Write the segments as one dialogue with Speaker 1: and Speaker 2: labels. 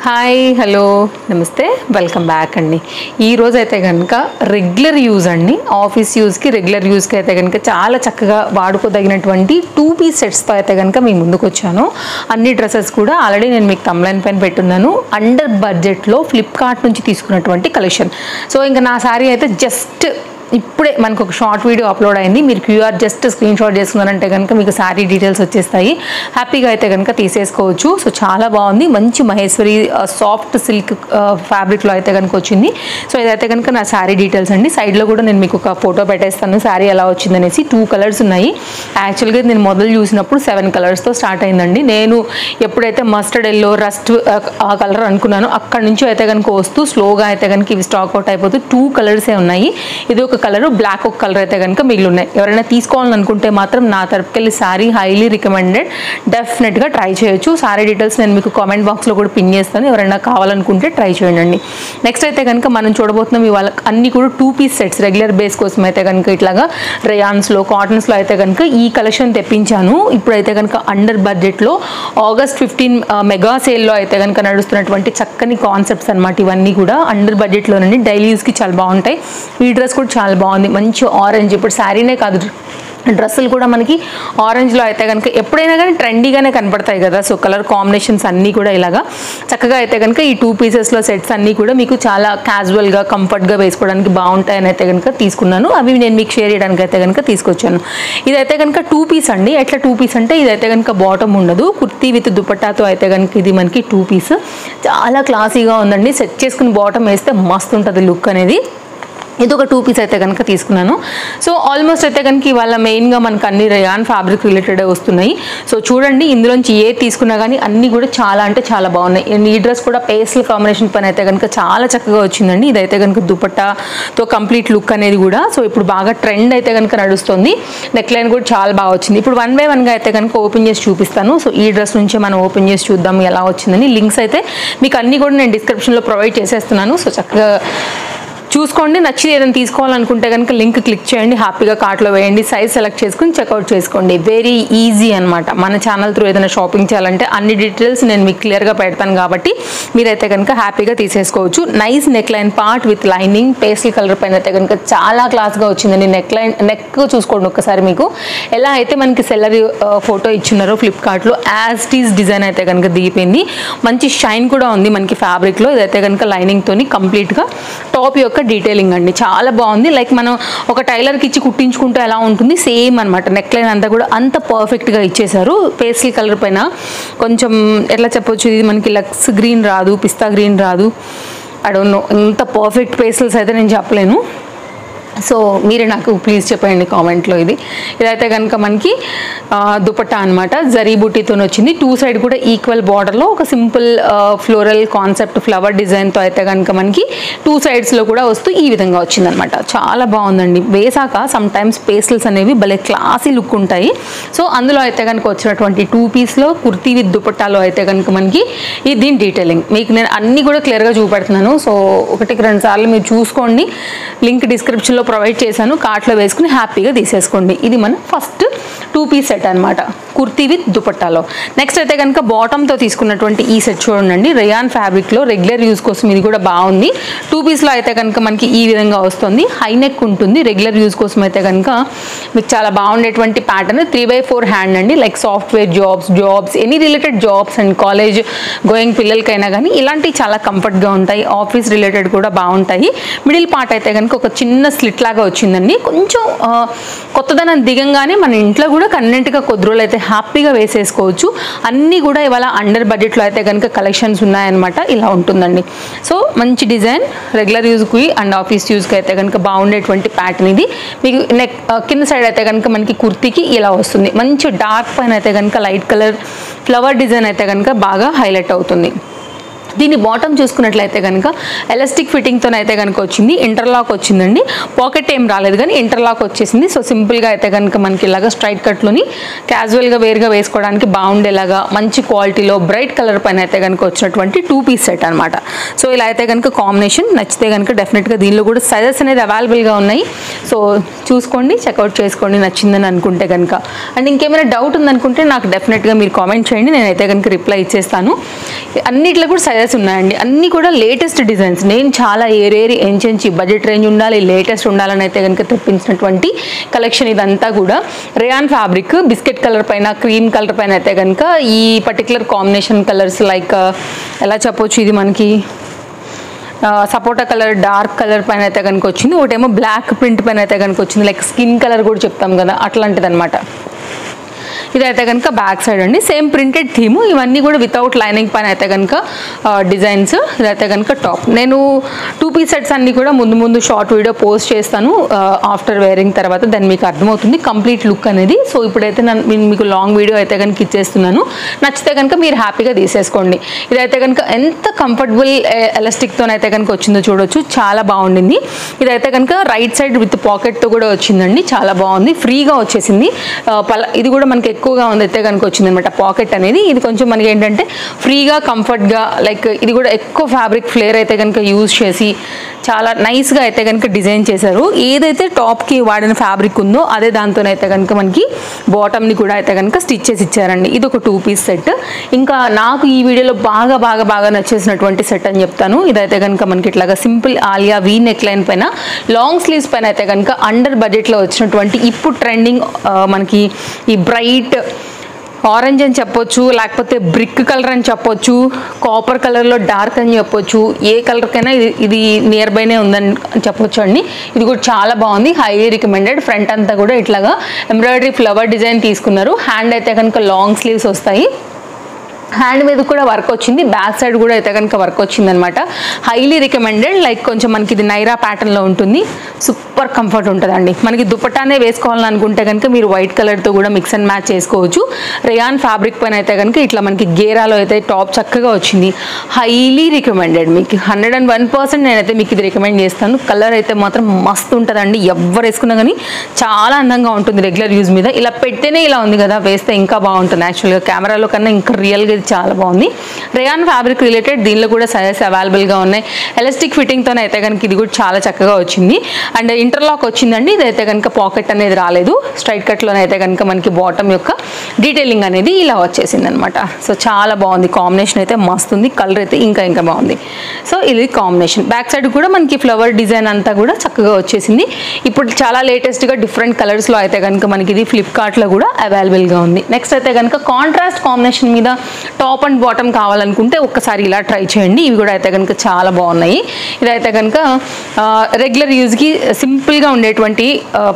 Speaker 1: Hi hello నమస్తే welcome back అండి. ఈరోజు అయితే కనుక రెగ్యులర్ యూజ్ అండి, ఆఫీస్ యూజ్కి రెగ్యులర్ యూజ్కి అయితే కనుక చాలా చక్కగా వాడుకోదగినటువంటి 2 పీస్ సెట్స్తో అయితే కనుక మీ ముందుకు వచ్చాను. అన్ని డ్రెస్సెస్ కూడా ఆల్రెడీ నేను మీకు తమ్లైన్ పైన పెట్టున్నాను. అండర్ బడ్జెట్లో ఫ్లిప్కార్ట్ నుంచి తీసుకున్నటువంటి కలెక్షన్. సో ఇంకా నా శారీ అయితే జస్ట్ ఇప్పుడే మనకు ఒక షార్ట్ వీడియో అప్లోడ్ అయింది. మీరు క్యూఆర్ జస్ట్ స్క్రీన్ షాట్ చేసుకున్నారంటే కనుక మీకు శారీ డీటెయిల్స్ వచ్చేస్తాయి. హ్యాపీగా అయితే కనుక తీసేసుకోవచ్చు. సో చాలా బాగుంది, మంచి మహేశ్వరి సాఫ్ట్ సిల్క్ ఫ్యాబ్రిక్లో అయితే కనుక వచ్చింది. సో ఇదైతే కనుక నా శారీ డీటెయిల్స్ అండి. సైడ్లో కూడా నేను మీకు ఒక ఫోటో పెట్టేస్తాను శారీ ఎలా వచ్చిందనేసి. 2 కలర్స్ ఉన్నాయి. యాక్చువల్గా నేను మొదలు చూసినప్పుడు 7 కలర్స్తో స్టార్ట్ అయిందండి. నేను ఎప్పుడైతే మస్టర్డ్ ఎల్లో రస్ట్ ఆ కలర్ అనుకున్నానో అక్కడ నుంచి అయితే కనుక వస్తూ స్లోగా అయితే కనుక ఇవి స్టాక్ అవుట్ అయిపోతూ 2 కలర్సే ఉన్నాయి. ఇది ఒక కలర్, బ్లాక్ ఒక కలర్ అయితే కనుక మిగిలి ఉన్నాయి. ఎవరైనా తీసుకోవాలనుకుంటే మాత్రం నా తరపుకెళ్ళి శారీ హైలీ రికమెండెడ్, డెఫినెట్గా ట్రై చేయొచ్చు. శారీ డీటెయిల్స్ నేను మీకు కామెంట్ బాక్స్లో కూడా పిన్ చేస్తాను, ఎవరైనా కావాలనుకుంటే ట్రై చేయండి. నెక్స్ట్ అయితే కనుక మనం చూడబోతున్నాం ఇవాళ అన్ని కూడా 2 పీస్ సెట్స్. రెగ్యులర్ బేస్ కోసం అయితే కనుక ఇట్లాగా రేయాన్స్లో కాటన్స్లో అయితే కనుక ఈ కలెక్షన్ తెప్పించాను. ఇప్పుడైతే కనుక అండర్ బడ్జెట్లో ఆగస్ట్ 15 మెగా సేల్లో అయితే కనుక నడుస్తున్నటువంటి చక్కని కాన్సెప్ట్స్ అనమాట. ఇవన్నీ కూడా అండర్ బడ్జెట్లోనండి, డైలీ యూస్కి చాలా బాగుంటాయి. ఈ డ్రెస్ కూడా చాలా బాగుంది, మంచి ఆరెంజ్. ఇప్పుడు శారీనే కాదు, డ్రెస్సులు కూడా మనకి ఆరెంజ్లో అయితే కనుక ఎప్పుడైనా కానీ ట్రెండీగానే కనపడతాయి కదా. సో కలర్ కాంబినేషన్స్ అన్నీ కూడా ఇలాగా చక్కగా అయితే కనుక ఈ 2 పీసెస్లో సెట్స్ అన్నీ కూడా మీకు చాలా క్యాజువల్గా కంఫర్ట్గా వేసుకోవడానికి బాగుంటాయని అయితే కనుక తీసుకున్నాను. అవి నేను మీకు షేర్ చేయడానికి అయితే కనుక తీసుకొచ్చాను. ఇదైతే కనుక 2 పీస్ అండి. ఎట్లా 2 పీస్ అంటే ఇదైతే కనుక బాటమ్ ఉండదు, కుర్తీ విత్ దుపట్టాతో అయితే కనుక ఇది మనకి 2 పీస్. చాలా క్లాసీగా ఉందండి. సెట్ చేసుకుని బాటమ్ వేస్తే మస్తు ఉంటుంది లుక్ అనేది. ఇది ఒక 2 పీస్ అయితే కనుక తీసుకున్నాను. సో ఆల్మోస్ట్ అయితే కనుక ఇవాళ మెయిన్గా మనకు అన్ని రేయాన్ ఫ్యాబ్రిక్ రిలేటెడ్ వస్తున్నాయి. సో చూడండి, ఇందులోంచి ఏ తీసుకున్నా కానీ అన్నీ కూడా చాలా అంటే చాలా బాగున్నాయి. ఈ డ్రెస్ కూడా పేస్టల్ కాంబినేషన్ పని అయితే కనుక చాలా చక్కగా వచ్చిందండి. ఇదైతే కనుక దుపట్టాతో కంప్లీట్ లుక్ అనేది కూడా సో ఇప్పుడు బాగా ట్రెండ్ అయితే కనుక నడుస్తుంది. నెక్ లైన్ కూడా చాలా బాగా వచ్చింది. ఇప్పుడు 1 బై 1గా అయితే కనుక ఓపెన్ చేసి చూపిస్తాను. సో ఈ డ్రెస్ నుంచే మనం ఓపెన్ చేసి చూద్దాం ఎలా వచ్చిందని. లింక్స్ అయితే మీకు అన్నీ కూడా నేను డిస్క్రిప్షన్లో ప్రొవైడ్ చేసేస్తున్నాను. సో చక్కగా చూసుకోండి. నచ్చి ఏదైనా తీసుకోవాలనుకుంటే కనుక లింక్ క్లిక్ చేయండి, హ్యాపీగా కార్ట్లో వేయండి, సైజ్ సెలెక్ట్ చేసుకుని చెక్అవుట్ చేసుకోండి. వెరీ ఈజీ అనమాట. మన ఛానల్ త్రూ ఏదైనా షాపింగ్ చేయాలంటే అన్ని డీటెయిల్స్ నేను మీకు క్లియర్గా పెడతాను కాబట్టి మీరైతే కనుక హ్యాపీగా తీసేసుకోవచ్చు. Nice neck line part with lining, pastel colour పైన అయితే కనుక చాలా క్లాస్గా వచ్చిందండి. నెక్ చూసుకోండి ఒక్కసారి. మీకు ఎలా అయితే మనకి సెల్లర్ ఫోటో ఇచ్చున్నారో ఫ్లిప్కార్ట్లో యాజ్ ఇట్ ఈజ్ డిజైన్ అయితే కనుక దిగిపోయింది. మంచి షైన్ కూడా ఉంది మనకి ఫ్యాబ్రిక్లో. ఇదైతే కనుక లైనింగ్తోని కంప్లీట్గా టాప్ యొక్క డీటెయిలింగ్ అండి, చాలా బాగుంది. లైక్ మనం ఒక టైలర్కి ఇచ్చి కుట్టించుకుంటే ఎలా ఉంటుంది సేమ్ అనమాట. నెక్ లైన్ అంతా కూడా అంత పర్ఫెక్ట్గా ఇచ్చేసారు. పేస్టల్ కలర్ పైన కొంచెం ఎట్లా చెప్పొచ్చు, ఇది మనకి లక్స్ గ్రీన్ రాదు, పిస్తా గ్రీన్ రాదు, ఐ డోంట్ నో, ఇంత పర్ఫెక్ట్ పేస్టల్స్ అయితే నేను చెప్పలేను. సో మీరే నాకు ప్లీజ్ చెప్పండి కామెంట్లో. ఇదైతే కనుక మనకి దుపట్టా అనమాట, జరీ బుట్టీతో వచ్చింది. 2 సైడ్ కూడా ఈక్వల్ బార్డర్లో ఒక సింపుల్ ఫ్లోరల్ కాన్సెప్ట్ ఫ్లవర్ డిజైన్తో అయితే కనుక మనకి 2 సైడ్స్లో కూడా వస్తూ ఈ విధంగా వచ్చిందనమాట. చాలా బాగుందండి. వేసాక సమ్ టైమ్స్ పేస్టల్స్ అనేవి భలే క్లాసీ లుక్ ఉంటాయి. సో అందులో అయితే కనుక వచ్చినటువంటి 2 పీస్లో కుర్తీ విత్ దుపట్టాలో అయితే కనుక మనకి దీని డీటెయిలింగ్ మీకు నేను అన్నీ కూడా క్లియర్గా చూపెడుతున్నాను. సో 1-2 సార్లు మీరు చూసుకోండి. లింక్ డిస్క్రిప్షన్లో ప్రొవైడ్ చేశాను, కార్ట్లో వేసుకుని హ్యాపీగా తీసేసుకోండి. ఇది మన ఫస్ట్ 2 పీస్ సెట్ అనమాట, కుర్తీ విత్ దుపట్టాలో. నెక్స్ట్ అయితే కనుక బాటమ్తో తీసుకున్నటువంటి ఈ సెట్ చూడండి, రేయాన్ ఫ్యాబ్రిక్లో రెగ్యులర్ యూస్ కోసం ఇది కూడా బాగుంది. 2 పీస్లో అయితే కనుక మనకి ఈ విధంగా వస్తుంది. హై నెక్ ఉంటుంది. రెగ్యులర్ యూస్ కోసం అయితే కనుక మీకు చాలా బాగుండేటువంటి ప్యాటర్న్. 3/4 హ్యాండ్ అండి. Like software jobs any related jobs and college going పిల్లలకైనా కానీ ఇలాంటివి చాలా కంఫర్ట్గా ఉంటాయి. ఆఫీస్ రిలేటెడ్ కూడా బాగుంటాయి. మిడిల్ పార్ట్ అయితే కనుక ఒక చిన్న స్లిట్ లాగా వచ్చిందండి. కొంచెం కొత్తదనం దిగంగానే మన ఇంట్లో కూడా కన్వెంట్గా కొద్ది రోజులు అయితే హ్యాపీగా వేసేసుకోవచ్చు. అన్నీ కూడా ఇవాళ అండర్ బడ్జెట్లో అయితే కనుక కలెక్షన్స్ ఉన్నాయన్నమాట. ఇలా ఉంటుందండి. సో మంచి డిజైన్, రెగ్యులర్ యూజ్కి అండ్ ఆఫీస్ యూజ్కి అయితే కనుక బాగుండేటువంటి ప్యాటర్న్ ఇది. మీకు నెక్ కింద సైడ్ అయితే కనుక మనకి కుర్తీకి ఇలా వస్తుంది. మంచి డార్క్ పైన అయితే కనుక లైట్ కలర్ ఫ్లవర్ డిజైన్ అయితే కనుక బాగా హైలైట్ అవుతుంది. దీని బాటమ్ చూసుకున్నట్లయితే కనుక ఎలాస్టిక్ ఫిట్టింగ్తో అయితే కనుక వచ్చింది. ఇంటర్లాక్ వచ్చిందండి. పాకెట్ ఏం రాలేదు కానీ ఇంటర్లాక్ వచ్చేసింది. సో సింపుల్గా అయితే కనుక మనకి ఇలాగా స్ట్రైట్ కట్లోని క్యాజువల్గా వేరుగా వేసుకోవడానికి బాగుండేలాగా మంచి క్వాలిటీలో బ్రైట్ కలర్ పైన అయితే కనుక వచ్చినటువంటి 2 పీస్ సెట్ అనమాట. సో ఇలా అయితే కనుక కాంబినేషన్ నచ్చితే కనుక డెఫినెట్గా దీనిలో కూడా సైజెస్ అనేది అవైలబుల్గా ఉన్నాయి. సో చూసుకోండి, చెక్అవుట్ చేసుకోండి నచ్చిందని అనుకుంటే కనుక. అండ్ ఇంకేమైనా డౌట్ ఉందనుకుంటే నాకు డెఫినెట్గా మీరు కామెంట్ చేయండి, నేనైతే కనుక రిప్లై ఇచ్చేస్తాను. అన్నిట్లో కూడా సైజెస్ కలర్స్ ఉన్నాయండి. అన్నీ కూడా లేటెస్ట్ డిజైన్స్. నేను చాలా ఏరేరి ఎంచెంచి బడ్జెట్ రేంజ్ ఉండాలి, లేటెస్ట్ ఉండాలని అయితే కనుక తెప్పించినటువంటి కలెక్షన్ ఇదంతా కూడా. రేయాన్ ఫ్యాబ్రిక్ బిస్కెట్ కలర్ పైన, క్రీమ్ కలర్ పైన అయితే కనుక ఈ పర్టికులర్ కాంబినేషన్ కలర్స్ లైక్ ఎలా చెప్పొచ్చు, ఇది మనకి సపోటా కలర్, డార్క్ కలర్ పైన అయితే కనుక వచ్చింది. ఒకటేమో బ్లాక్ ప్రింట్ పైన అయితే కనుక వచ్చింది, లైక్ స్కిన్ కలర్ కూడా చెప్తాం కదా అట్లాంటిది అనమాట. ఇదైతే కనుక బ్యాక్ సైడ్ అండి, సేమ్ ప్రింటెడ్ థీమ్. ఇవన్నీ కూడా వితౌట్ లైనింగ్ పైన అయితే కనుక డిజైన్స్. ఇదైతే కనుక టాప్. నేను 2 పీస్ సెట్స్ అన్నీ కూడా ముందు షార్ట్ వీడియో పోస్ట్ చేస్తాను ఆఫ్టర్ వేరింగ్ తర్వాత, దాన్ని మీకు అర్థమవుతుంది కంప్లీట్ లుక్ అనేది. సో ఇప్పుడైతే నేను మీకు లాంగ్ వీడియో అయితే కనుక ఇచ్చేస్తున్నాను. నచ్చితే కనుక మీరు హ్యాపీగా తీసేసుకోండి. ఇదైతే కనుక ఎంత కంఫర్టబుల్ ఎలాస్టిక్తోనైతే కనుక వచ్చిందో చూడొచ్చు, చాలా బాగుండింది. ఇదైతే కనుక రైట్ సైడ్ విత్ పాకెట్తో కూడా వచ్చిందండి, చాలా బాగుంది, ఫ్రీగా వచ్చేసింది. ఇది కూడా మనకి ఎక్కువగా ఉంది అయితే కనుక వచ్చింది అనమాట పాకెట్ అనేది. ఇది కొంచెం మనకి ఏంటంటే ఫ్రీగా కంఫర్ట్గా, లైక్ ఇది కూడా ఎక్కువ ఫ్యాబ్రిక్ ఫ్లేర్ అయితే కనుక యూజ్ చేసి చాలా నైస్గా అయితే కనుక డిజైన్ చేశారు. ఏదైతే టాప్కి వాడిన ఫ్యాబ్రిక్ ఉందో అదే దాంతోనైతే కనుక మనకి బాటమ్ని కూడా అయితే కనుక స్టిచ్ చేసి ఇచ్చారండి. ఇది ఒక 2 పీస్ సెట్. ఇంకా నాకు ఈ వీడియోలో బాగా నచ్చేసినటువంటి సెట్ అని చెప్తాను. ఇదైతే కనుక మనకి ఇట్లాగా simple Alia V neck line పైన, లాంగ్ స్లీవ్స్ పైన అయితే కనుక అండర్ బడ్జెట్లో వచ్చినటువంటి ఇప్పుడు ట్రెండింగ్ మనకి ఈ బ్రైట్ ఆరెంజ్ అని చెప్పొచ్చు, లేకపోతే బ్రిక్ కలర్ అని చెప్పొచ్చు, కాపర్ కలర్లో డార్క్ అని చెప్పొచ్చు, ఏ కలర్కైనా ఇది నియర్ బైనే ఉందని చెప్పొచ్చు అండి. ఇది కూడా చాలా బాగుంది, హైలీ రికమెండెడ్. ఫ్రంట్ అంతా కూడా ఇట్లాగా ఎంబ్రాయిడరీ ఫ్లవర్ డిజైన్ తీసుకున్నారు. హ్యాండ్ అయితే కనుక లాంగ్ స్లీవ్స్ వస్తాయి, హ్యాండ్ మీద కూడా వర్క్ వచ్చింది, బ్యాక్ సైడ్ కూడా అయితే కనుక వర్క్ వచ్చింది అనమాట. Highly recommended. లైక్ కొంచెం మనకి ఇది నైరా ప్యాటర్న్లో ఉంటుంది, సూపర్ కంఫర్ట్ ఉంటుందండి. మనకి దుపట్టానే వేసుకోవాలని అనుకుంటే కనుక మీరు వైట్ కలర్తో కూడా మిక్స్ అండ్ మ్యాచ్ చేసుకోవచ్చు. రేయాన్ ఫ్యాబ్రిక్ పైన అయితే కనుక ఇట్లా మనకి గేరాలో అయితే టాప్ చక్కగా వచ్చింది. హైలీ రికమెండెడ్, మీకు 101% నేనైతే మీకు ఇది రికమెండ్ చేస్తాను. కలర్ అయితే మాత్రం మస్తు ఉంటుందండి, ఎవరు వేసుకున్నా కానీ చాలా అందంగా ఉంటుంది రెగ్యులర్ యూజ్ మీద. ఇలా పెడితేనే ఇలా ఉంది కదా, వేస్తే ఇంకా బాగుంటుంది. యాక్చువల్గా కెమెరాలో కన్నా ఇంకా రియల్గా చాలా బాగుంది. రేయాన్ ఫ్యాబ్రిక్ రిలేటెడ్ దీనిలో కూడా సైజెస్ అవైలబుల్గా ఉన్నాయి. ఎలాస్టిక్ ఫిట్టింగ్తో అయితే కనుక ఇది కూడా చాలా చక్కగా వచ్చింది. అండ్ ఇంటర్లాక్ వచ్చిందండి. ఇదైతే కనుక పాకెట్ అనేది రాలేదు, స్ట్రైట్ కట్లోనైతే కనుక మనకి బాటమ్ యొక్క డీటెయిలింగ్ అనేది ఇలా వచ్చేసింది అనమాట. సో చాలా బాగుంది, కాంబినేషన్ అయితే మస్తు ఉంది, కలర్ అయితే ఇంకా బాగుంది. సో ఇది కాంబినేషన్. బ్యాక్ సైడ్ కూడా మనకి ఫ్లవర్ డిజైన్ అంతా కూడా చక్కగా వచ్చేసింది. ఇప్పుడు చాలా లేటెస్ట్గా డిఫరెంట్ కలర్స్లో అయితే కనుక మనకి ఇది ఫ్లిప్కార్ట్లో కూడా అవైలబుల్గా ఉంది. నెక్స్ట్ అయితే కనుక కాంట్రాస్ట్ కాంబినేషన్ మీద టాప్ అండ్ బాటమ్ కావాలనుకుంటే ఒక్కసారి ఇలా ట్రై చేయండి. ఇవి కూడా అయితే కనుక చాలా బాగున్నాయి. ఇదైతే కనుక రెగ్యులర్ యూజ్కి సింపుల్గా ఉండేటువంటి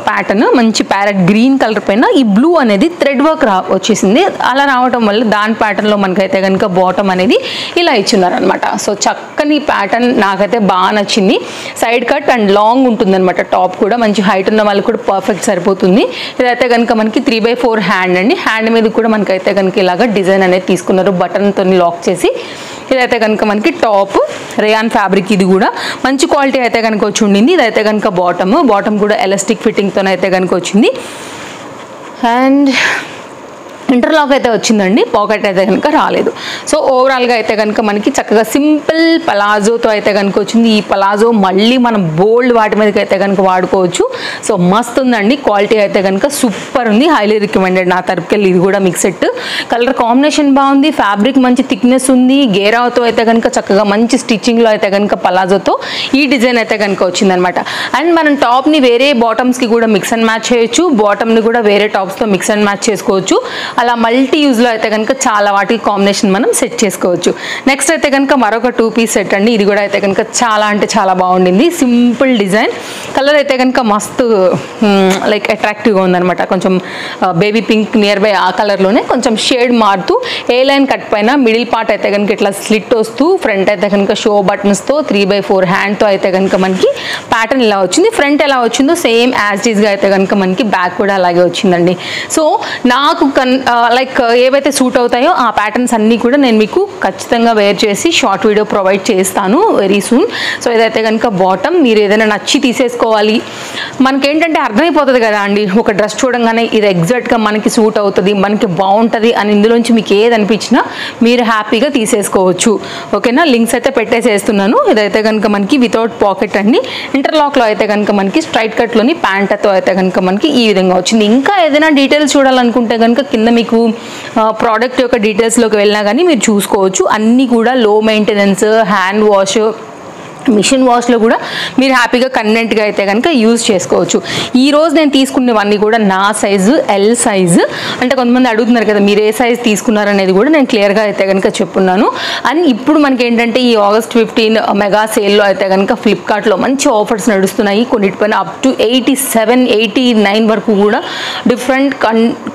Speaker 1: ప్యాటర్న్, మంచి ప్యారెట్ గ్రీన్ కలర్ పైన ఈ బ్లూ అనేది థ్రెడ్ వర్క్ వచ్చేసింది. అలా రావడం వల్ల దాని ప్యాటర్న్లో మనకైతే కనుక బాటమ్ అనేది ఇలా ఇచ్చున్నారనమాట. సో చక్కని ప్యాటర్న్ నాకైతే బాగా నచ్చింది. సైడ్ కట్ అండ్ లాంగ్ ఉంటుందన్నమాట. టాప్ కూడా మంచి హైట్ ఉన్న వాళ్ళకి కూడా పర్ఫెక్ట్ సరిపోతుంది. ఇదైతే కనుక మనకి 3/4 హ్యాండ్ అండి. హ్యాండ్ మీద కూడా మనకైతే కనుక ఇలాగ డిజైన్ అనేది తీసుకున్నారు బటన్తో లాక్ చేసి. ఇదైతే కనుక మనకి టాప్ రేయాన్ ఫ్యాబ్రిక్, ఇది కూడా మంచి క్వాలిటీ అయితే కనుక వచ్చి ఉండింది. ఇదైతే కనుక బాటమ్ కూడా ఎలాస్టిక్ ఫిట్టింగ్తో అయితే కనుక వచ్చింది. అండ్ ఇంటర్లాక్ అయితే వచ్చిందండి, పాకెట్ అయితే కనుక రాలేదు. సో ఓవరాల్గా అయితే కనుక మనకి చక్కగా సింపుల్ పలాజోతో అయితే కనుక వచ్చింది. ఈ పలాజో మళ్ళీ మనం బోల్డ్ వాటి మీదకి అయితే కనుక వాడుకోవచ్చు. సో మస్తు ఉందండి, క్వాలిటీ అయితే కనుక సూపర్ ఉంది, హైలీ రికమెండెడ్ నా తరపుకెళ్ళి. ఇది కూడా మిక్స్ సెట్, కలర్ కాంబినేషన్ బాగుంది, ఫ్యాబ్రిక్ మంచి థిక్నెస్ ఉంది, గేరాతో అయితే కనుక చక్కగా మంచి స్టిచ్చింగ్లో అయితే కనుక పలాజోతో ఈ డిజైన్ అయితే కనుక వచ్చిందనమాట. అండ్ మనం టాప్ని వేరే బాటమ్స్కి కూడా మిక్స్ అండ్ మ్యాచ్ చేయొచ్చు, బాటమ్ని కూడా వేరే టాప్స్తో మిక్స్ అండ్ మ్యాచ్ చేసుకోవచ్చు. అలా మల్టీ యూజ్లో అయితే కనుక చాలా వాటికి కాంబినేషన్ మనం సెట్ చేసుకోవచ్చు. నెక్స్ట్ అయితే కనుక మరొక 2 పీస్ సెట్ అండి. ఇది కూడా అయితే కనుక చాలా అంటే చాలా బాగుండింది. సింపుల్ డిజైన్, కలర్ అయితే కనుక మస్తు లైక్ అట్రాక్టివ్గా ఉందనమాట. కొంచెం బేబీ పింక్ నియర్ బై ఆ కలర్లోనే కొంచెం షేడ్ మారుతూ ఏ లైన్ కట్ పైన మిడిల్ పార్ట్ అయితే కనుక ఇట్లా స్లిట్ వస్తూ, ఫ్రంట్ అయితే కనుక షో బటన్స్తో 3/4 హ్యాండ్తో అయితే కనుక మనకి ప్యాటర్న్ ఇలా వచ్చింది. ఫ్రంట్ ఎలా వచ్చిందో సేమ్ యాజ్ ఈజ్గా అయితే కనుక మనకి బ్యాక్ కూడా అలాగే వచ్చిందండి. సో నాకు లైక్ ఏవైతే సూట్ అవుతాయో ఆ ప్యాటర్న్స్ అన్నీ కూడా నేను మీకు ఖచ్చితంగా వేర్ చేసి షార్ట్ వీడియో ప్రొవైడ్ చేస్తాను వెరీ సూన్. సో ఇదైతే కనుక బాటమ్, మీరు ఏదైనా నచ్చి తీసేసుకోవాలి, మనకేంటంటే అర్థమైపోతుంది కదా అండి, ఒక డ్రెస్ చూడంగానే ఇది ఎగ్జాక్ట్గా మనకి సూట్ అవుతుంది, మనకి బాగుంటుంది అని ఇందులోంచి మీకు ఏది అనిపించినా మీరు హ్యాపీగా తీసేసుకోవచ్చు. ఓకేనా, లింక్స్ అయితే పెట్టేసేస్తున్నాను. ఇదైతే కనుక మనకి వితౌట్ పాకెట్ అండి. ఇంటర్లాక్లో అయితే కనుక మనకి స్ట్రైట్ కట్లోని ప్యాంట్తో అయితే కనుక మనకి ఈ విధంగా వచ్చింది. ఇంకా ఏదైనా డీటెయిల్స్ చూడాలనుకుంటే కనుక కింద మీకు ప్రోడక్ట్ యొక్క డీటెయిల్స్లోకి వెళ్ళినా కానీ మీరు చూసుకోవచ్చు. అన్నీ కూడా లో మెయింటెనెన్స్, హ్యాండ్ వాష్, మిషన్ వాష్లో కూడా మీరు హ్యాపీగా కన్వెంట్గా అయితే కనుక యూజ్ చేసుకోవచ్చు. ఈరోజు నేను తీసుకునేవన్నీ కూడా నా సైజు ఎల్ సైజు. అంటే కొంతమంది అడుగుతున్నారు కదా మీరు ఏ సైజు తీసుకున్నారనేది కూడా నేను క్లియర్గా అయితే కనుక చెప్పున్నాను. అండ్ ఇప్పుడు మనకి ఏంటంటే ఈ ఆగస్ట్ 15 మెగా సేల్లో అయితే కనుక ఫ్లిప్కార్ట్లో మంచి ఆఫర్స్ నడుస్తున్నాయి. కొన్నిటిపైన అప్ టు 87-89 వరకు కూడా డిఫరెంట్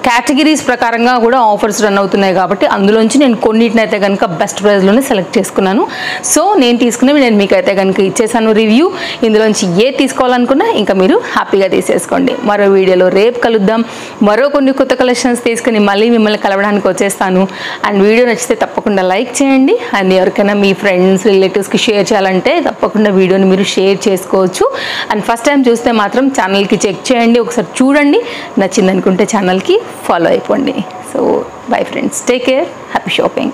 Speaker 1: కేటగిరీస్ ప్రకారంగా కూడా ఆఫర్స్ రన్ అవుతున్నాయి. కాబట్టి అందులోంచి నేను కొన్నిటిని అయితే కనుక బెస్ట్ ప్రైస్లోనే సెలెక్ట్ చేసుకున్నాను. సో నేను తీసుకునేవి నేను మీకు అయితే కనుక ఇచ్చేసాను రివ్యూ. ఇందులోంచి ఏ తీసుకోవాలనుకున్నా ఇంకా మీరు హ్యాపీగా తీసేసుకోండి. మరో వీడియోలో రేపు కలుద్దాం. మరో కొన్ని కొత్త కలెక్షన్స్ తీసుకుని మళ్ళీ మిమ్మల్ని కలవడానికి వచ్చేస్తాను. అండ్ వీడియో నచ్చితే తప్పకుండా లైక్ చేయండి. అండ్ ఎవరికైనా మీ ఫ్రెండ్స్ రిలేటివ్స్కి షేర్ చేయాలంటే తప్పకుండా వీడియోని మీరు షేర్ చేసుకోవచ్చు. అండ్ ఫస్ట్ టైం చూస్తే మాత్రం ఛానల్కి చెక్ చేయండి, ఒకసారి చూడండి, నచ్చింది అనుకుంటే ఛానల్కి ఫాలో అయిపోండి. So bye friends, take care, happy shopping.